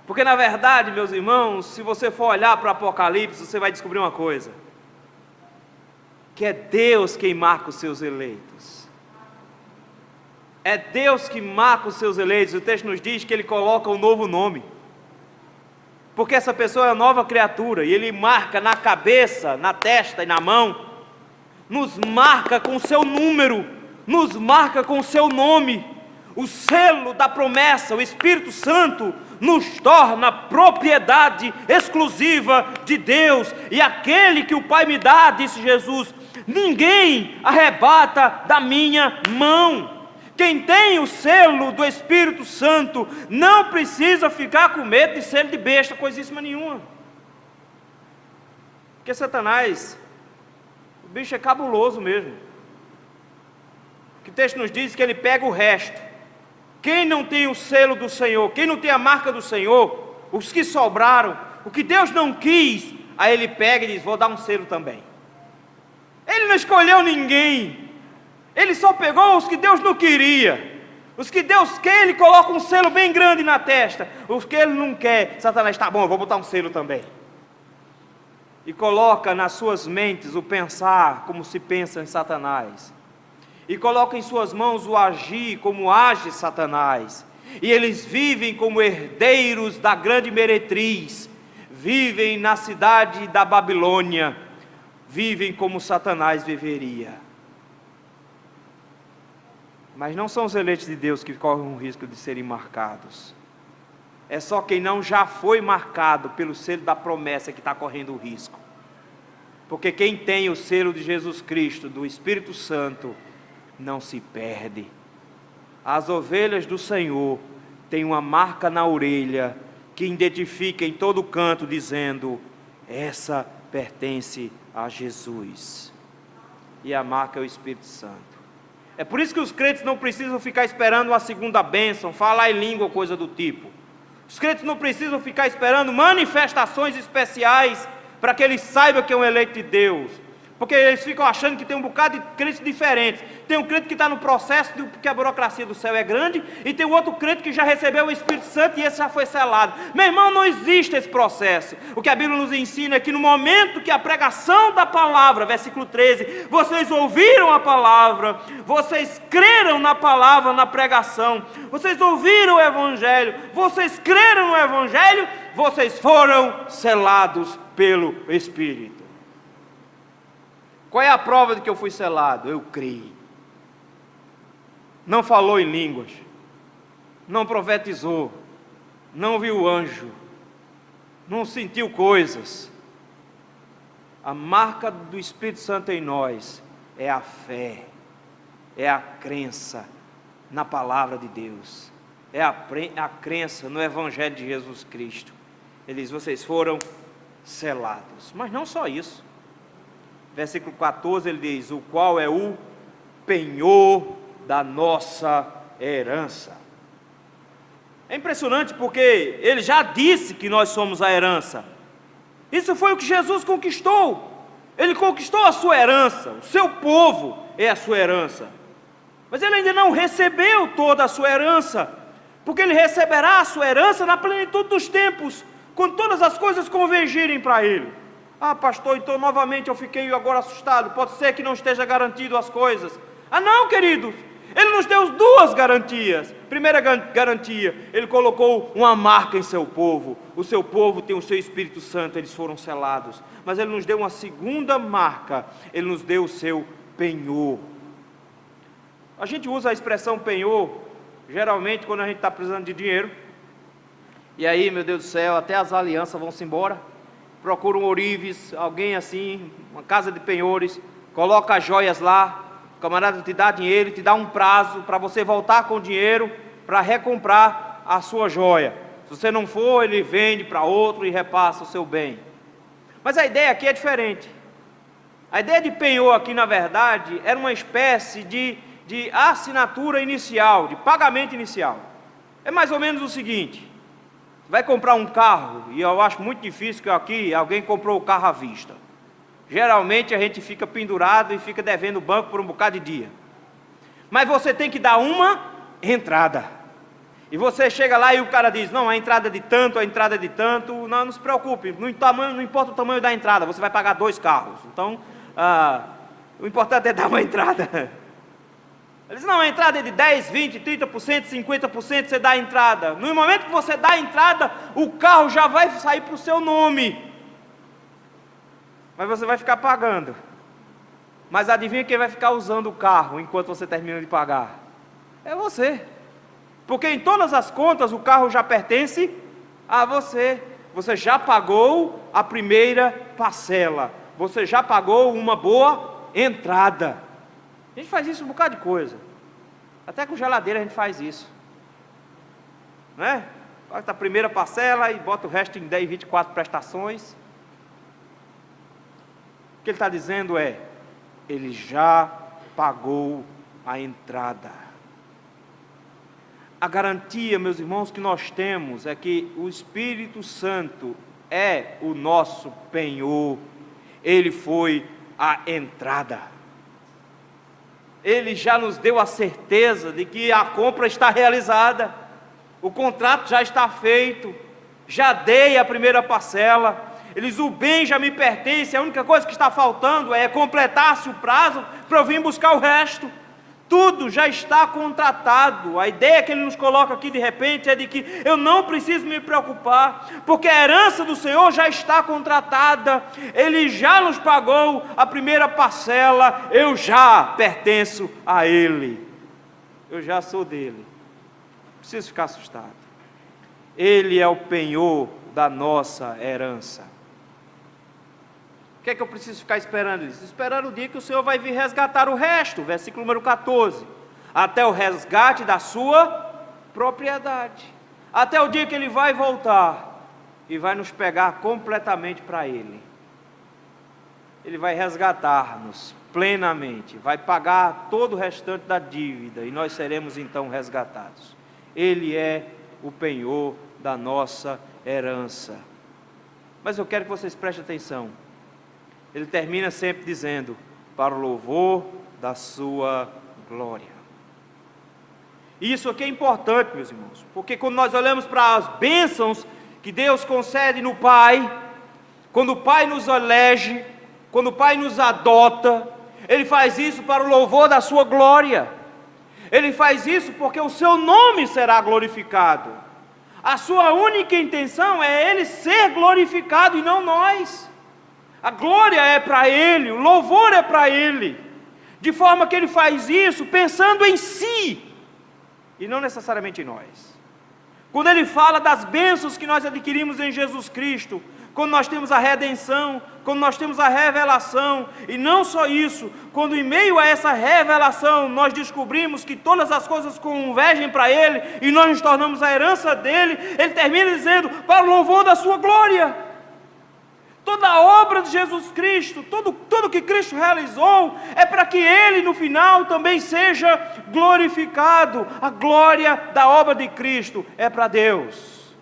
Porque na verdade, meus irmãos, se você for olhar para o Apocalipse, você vai descobrir uma coisa. Que é Deus quem marca os seus eleitos. É Deus que marca os seus eleitos. O texto nos diz que Ele coloca um novo nome. Porque essa pessoa é uma nova criatura, e Ele marca na cabeça, na testa e na mão, nos marca com o seu número, nos marca com o seu nome, o selo da promessa, o Espírito Santo, nos torna propriedade exclusiva de Deus, e aquele que o Pai me dá, disse Jesus, ninguém arrebata da minha mão. Quem tem o selo do Espírito Santo não precisa ficar com medo de selo de besta, coisíssima nenhuma. Porque Satanás, o bicho é cabuloso mesmo. O texto nos diz que ele pega o resto. Quem não tem o selo do Senhor, quem não tem a marca do Senhor, os que sobraram, o que Deus não quis, aí ele pega e diz: vou dar um selo também. Ele não escolheu ninguém, ele só pegou os que Deus não queria. Os que Deus quer, ele coloca um selo bem grande na testa. Os que ele não quer, Satanás, tá bom, eu vou botar um selo também. E coloca nas suas mentes o pensar como se pensa em Satanás. E coloca em suas mãos o agir como age Satanás. E eles vivem como herdeiros da grande meretriz. Vivem na cidade da Babilônia. Vivem como Satanás viveria. Mas não são os eleitos de Deus que correm o risco de serem marcados. É só quem não já foi marcado pelo selo da promessa que está correndo o risco. Porque quem tem o selo de Jesus Cristo, do Espírito Santo, não se perde. As ovelhas do Senhor têm uma marca na orelha que identifica em todo canto, dizendo: essa pertence a Jesus. E a marca é o Espírito Santo. É por isso que os crentes não precisam ficar esperando uma segunda bênção, falar em língua ou coisa do tipo. Os crentes não precisam ficar esperando manifestações especiais para que eles saibam que é um eleito de Deus. Porque eles ficam achando que tem um bocado de crentes diferentes. Tem um crente que está no processo, porque a burocracia do céu é grande, e tem um outro crente que já recebeu o Espírito Santo e esse já foi selado. Meu irmão, não existe esse processo. O que a Bíblia nos ensina é que no momento que a pregação da palavra, versículo 13, vocês ouviram a palavra, vocês creram na palavra, na pregação, vocês ouviram o Evangelho, vocês creram no Evangelho, vocês foram selados pelo Espírito. Qual é a prova de que eu fui selado? Eu criei. Não falou em línguas, não profetizou, não viu anjo, não sentiu coisas. A marca do Espírito Santo em nós é a fé, é a crença na palavra de Deus, é a crença no Evangelho de Jesus Cristo. Ele diz: vocês foram selados. Mas não só isso. Versículo 14 ele diz: o qual é o penhor da nossa herança. É impressionante porque ele já disse que nós somos a herança. Isso foi o que Jesus conquistou. Ele conquistou a sua herança, o seu povo é a sua herança. Mas ele ainda não recebeu toda a sua herança, porque ele receberá a sua herança na plenitude dos tempos, quando todas as coisas convergirem para ele. Ah, pastor, então novamente eu fiquei agora assustado, pode ser que não esteja garantido as coisas. Ah não, queridos, ele nos deu duas garantias. Primeira garantia, ele colocou uma marca em seu povo. O seu povo tem o seu Espírito Santo, eles foram selados. Mas ele nos deu uma segunda marca, ele nos deu o seu penhor. A gente usa a expressão penhor, geralmente quando a gente está precisando de dinheiro. E aí, meu Deus do céu, até as alianças vão-se embora. Procura um ourives, alguém assim, uma casa de penhores, coloca as joias lá, o camarada te dá dinheiro, te dá um prazo para você voltar com o dinheiro para recomprar a sua joia. Se você não for, ele vende para outro e repassa o seu bem. Mas a ideia aqui é diferente. A ideia de penhor aqui, na verdade, era uma espécie de assinatura inicial, de pagamento inicial. É mais ou menos o seguinte: vai comprar um carro, e eu acho muito difícil que aqui alguém comprou o carro à vista. Geralmente a gente fica pendurado e fica devendo o banco por um bocado de dia. Mas você tem que dar uma entrada. E você chega lá e o cara diz: não, a entrada é de tanto, a entrada é de tanto. Não, não se preocupe, não importa o tamanho da entrada, você vai pagar 2 carros. Então, o importante é dar uma entrada. Ele diz: não, a entrada é de 10, 20, 30%, 50%, você dá a entrada. No momento que você dá a entrada, o carro já vai sair para o seu nome. Mas você vai ficar pagando. Mas adivinha quem vai ficar usando o carro enquanto você termina de pagar? É você. Porque em todas as contas o carro já pertence a você. Você já pagou a primeira parcela. Você já pagou uma boa entrada. A gente faz isso um bocado de coisa. Até com geladeira a gente faz isso. Não é? Bota a primeira parcela e bota o resto em 10, 24 prestações. O que ele está dizendo é: ele já pagou a entrada. A garantia, meus irmãos, que nós temos é que o Espírito Santo é o nosso penhor. Ele foi a entrada. Ele já nos deu a certeza de que a compra está realizada, o contrato já está feito, já dei a primeira parcela. Ele diz: o bem já me pertence, a única coisa que está faltando é completar-se o prazo para eu vir buscar o resto. Tudo já está contratado. A ideia que ele nos coloca aqui de repente é de que eu não preciso me preocupar, porque a herança do Senhor já está contratada. Ele já nos pagou a primeira parcela. Eu já pertenço a Ele, eu já sou dele. Não preciso ficar assustado. Ele é o penhor da nossa herança. O que é que eu preciso ficar esperando? Ele diz: esperando o dia que o Senhor vai vir resgatar o resto, versículo número 14, até o resgate da sua propriedade, até o dia que Ele vai voltar e vai nos pegar completamente para Ele. Ele vai resgatar-nos plenamente, vai pagar todo o restante da dívida e nós seremos então resgatados. Ele é o penhor da nossa herança. Mas eu quero que vocês prestem atenção. Ele termina sempre dizendo: para o louvor da sua glória. E isso aqui é importante, meus irmãos, porque quando nós olhamos para as bênçãos que Deus concede no Pai, quando o Pai nos elege, quando o Pai nos adota, Ele faz isso para o louvor da sua glória. Ele faz isso porque o seu nome será glorificado. A sua única intenção é Ele ser glorificado e não nós. A glória é para Ele, o louvor é para Ele, de forma que Ele faz isso pensando em si, e não necessariamente em nós. Quando Ele fala das bênçãos que nós adquirimos em Jesus Cristo, quando nós temos a redenção, quando nós temos a revelação, e não só isso, quando em meio a essa revelação nós descobrimos que todas as coisas convergem para Ele, e nós nos tornamos a herança dEle, Ele termina dizendo: para o louvor da sua glória. Toda a obra de Jesus Cristo, tudo que Cristo realizou, é para que Ele no final também seja glorificado. A glória da obra de Cristo é para Deus.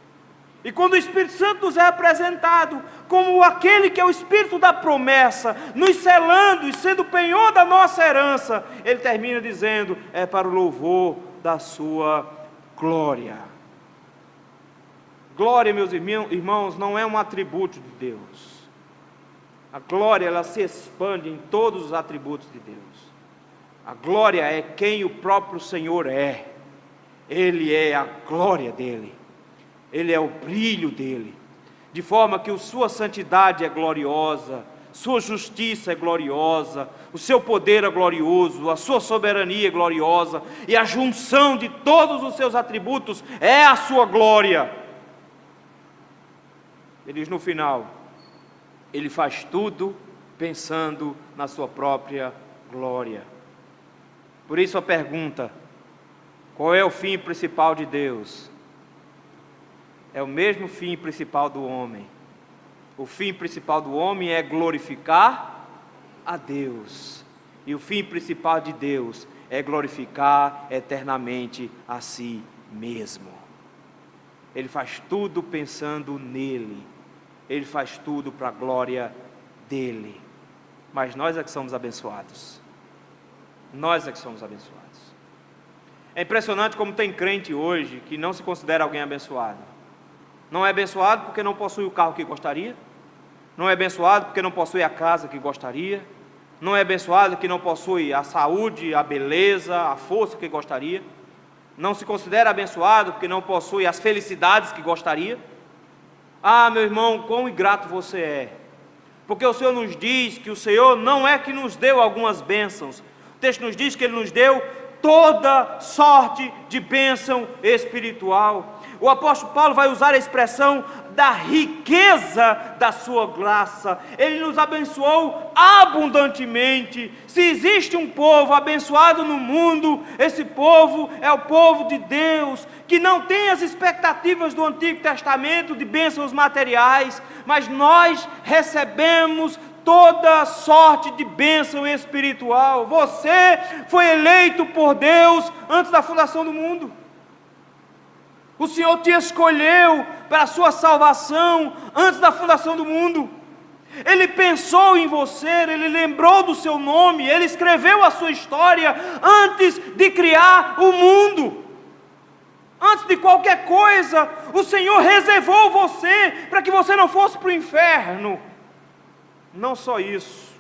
E quando o Espírito Santo nos é apresentado como aquele que é o Espírito da promessa, nos selando e sendo o penhor da nossa herança, Ele termina dizendo: é para o louvor da sua glória. Glória, meus irmãos, não é um atributo de Deus. A glória, ela se expande em todos os atributos de Deus. A glória é quem o próprio Senhor é. Ele é a glória dEle. Ele é o brilho dEle. De forma que a sua santidade é gloriosa, sua justiça é gloriosa, o seu poder é glorioso, a sua soberania é gloriosa, e a junção de todos os seus atributos é a sua glória. Ele diz no final: Ele faz tudo pensando na sua própria glória. Por isso a pergunta: qual é o fim principal de Deus? É o mesmo fim principal do homem. O fim principal do homem é glorificar a Deus. E o fim principal de Deus é glorificar eternamente a si mesmo. Ele faz tudo pensando nele. Ele faz tudo para a glória dEle. Mas nós é que somos abençoados. Nós é que somos abençoados. É impressionante como tem crente hoje que não se considera alguém abençoado. Não é abençoado porque não possui o carro que gostaria. Não é abençoado porque não possui a casa que gostaria. Não é abençoado porque não possui a saúde, a beleza, a força que gostaria. Não se considera abençoado porque não possui as felicidades que gostaria. Ah, meu irmão, quão ingrato você é, porque o Senhor nos diz que o Senhor não é que nos deu algumas bênçãos. O texto nos diz que Ele nos deu toda sorte de bênção espiritual. O apóstolo Paulo vai usar a expressão da riqueza da sua graça. Ele nos abençoou abundantemente. Se existe um povo abençoado no mundo, esse povo é o povo de Deus, que não tem as expectativas do Antigo Testamento de bênçãos materiais, mas nós recebemos toda sorte de bênção espiritual. Você foi eleito por Deus antes da fundação do mundo. O Senhor te escolheu para a sua salvação antes da fundação do mundo. Ele pensou em você, Ele lembrou do seu nome, Ele escreveu a sua história antes de criar o mundo. Antes de qualquer coisa, o Senhor reservou você para que você não fosse para o inferno. Não só isso,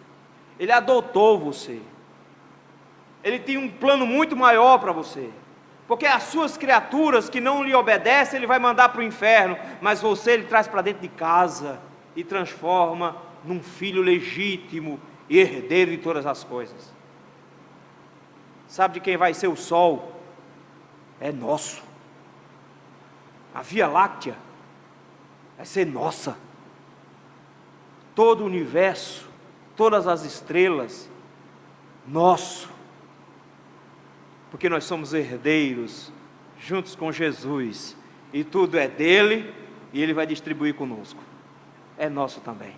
Ele adotou você. Ele tem um plano muito maior para você. Porque as suas criaturas que não lhe obedecem, Ele vai mandar para o inferno. Mas você Ele traz para dentro de casa e transforma num filho legítimo e herdeiro de todas as coisas. Sabe de quem vai ser o sol? É nosso. A Via Láctea vai ser nossa. Todo o universo, todas as estrelas, nosso. Porque nós somos herdeiros, juntos com Jesus, e tudo é dele, e Ele vai distribuir conosco. É nosso também.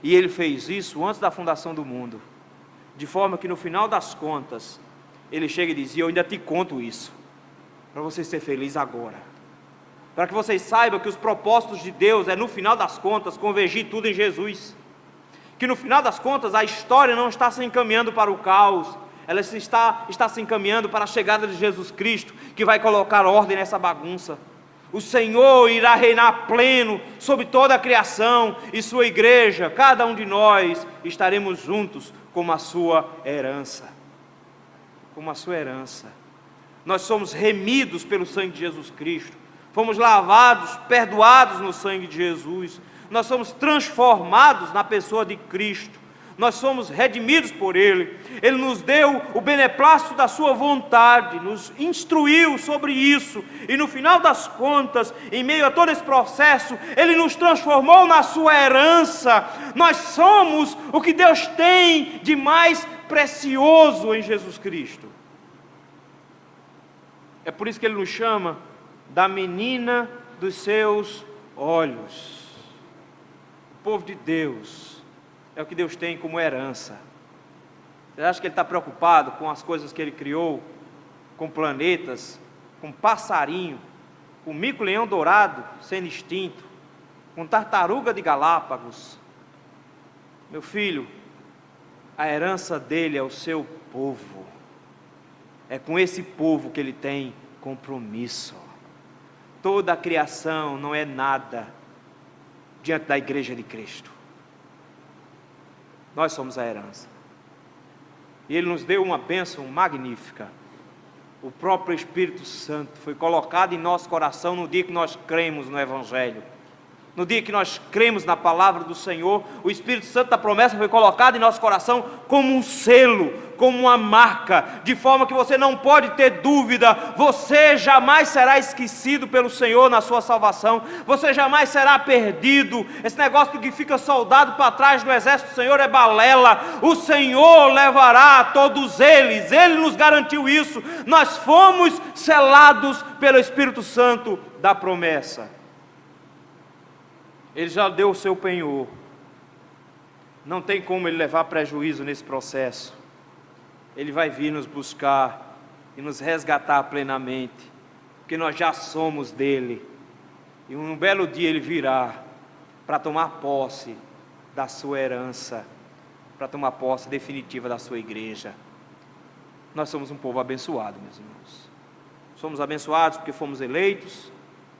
E Ele fez isso antes da fundação do mundo, de forma que no final das contas, Ele chega e diz: eu ainda te conto isso, para você ser feliz agora. Para que vocês saibam que os propósitos de Deus é, no final das contas, convergir tudo em Jesus. Que no final das contas a história não está se encaminhando para o caos, ela está se encaminhando para a chegada de Jesus Cristo, que vai colocar ordem nessa bagunça. O Senhor irá reinar pleno sobre toda a criação, e sua igreja, cada um de nós, estaremos juntos como a sua herança. Como a sua herança. Nós somos remidos pelo sangue de Jesus Cristo. Fomos lavados, perdoados no sangue de Jesus. Nós somos transformados na pessoa de Cristo. Nós somos redimidos por Ele. Ele nos deu o beneplácito da sua vontade, nos instruiu sobre isso. E no final das contas, em meio a todo esse processo, Ele nos transformou na sua herança. Nós somos o que Deus tem de mais precioso em Jesus Cristo. É por isso que Ele nos chama da menina dos seus olhos. O povo de Deus é o que Deus tem como herança. Você acha que Ele está preocupado com as coisas que Ele criou, com planetas, com passarinho, com mico-leão dourado sendo extinto, com tartaruga de Galápagos? Meu filho, a herança dele é o seu povo. É com esse povo que Ele tem compromisso. Toda a criação não é nada diante da igreja de Cristo. Nós somos a herança. E Ele nos deu uma bênção magnífica. O próprio Espírito Santo foi colocado em nosso coração no dia que nós cremos no Evangelho. No dia que nós cremos na palavra do Senhor, o Espírito Santo da promessa foi colocado em nosso coração como um selo, como uma marca, de forma que você não pode ter dúvida, você jamais será esquecido pelo Senhor na sua salvação, você jamais será perdido. Esse negócio de que fica soldado para trás do exército do Senhor é balela. O Senhor levará todos eles, Ele nos garantiu isso. Nós fomos selados pelo Espírito Santo da promessa. Ele já deu o seu penhor. Não tem como Ele levar prejuízo nesse processo. Ele vai vir nos buscar e nos resgatar plenamente, porque nós já somos dele. E um belo dia Ele virá para tomar posse da sua herança, para tomar posse definitiva da sua igreja. Nós somos um povo abençoado, meus irmãos. Somos abençoados porque fomos eleitos,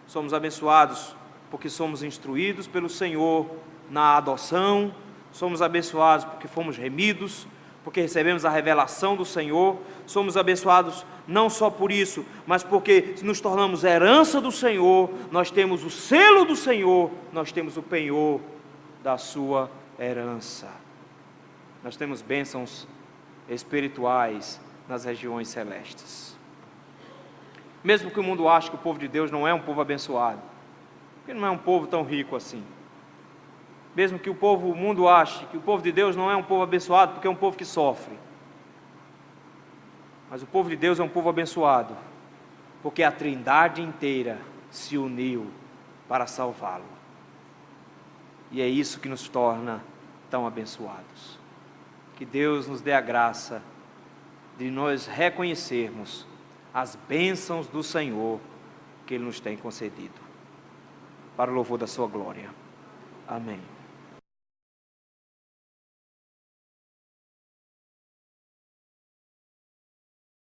somos abençoados porque somos instruídos pelo Senhor na adoção, somos abençoados porque fomos remidos, porque recebemos a revelação do Senhor, somos abençoados não só por isso, mas porque nos tornamos herança do Senhor, nós temos o selo do Senhor, nós temos o penhor da sua herança. Nós temos bênçãos espirituais nas regiões celestes. Mesmo que o mundo ache que o povo de Deus não é um povo abençoado, porque não é um povo tão rico assim. Mesmo que o mundo ache que o povo de Deus não é um povo abençoado, porque é um povo que sofre. Mas o povo de Deus é um povo abençoado, porque a Trindade inteira se uniu para salvá-lo. E é isso que nos torna tão abençoados. Que Deus nos dê a graça de nós reconhecermos as bênçãos do Senhor que Ele nos tem concedido, para o louvor da sua glória. Amém.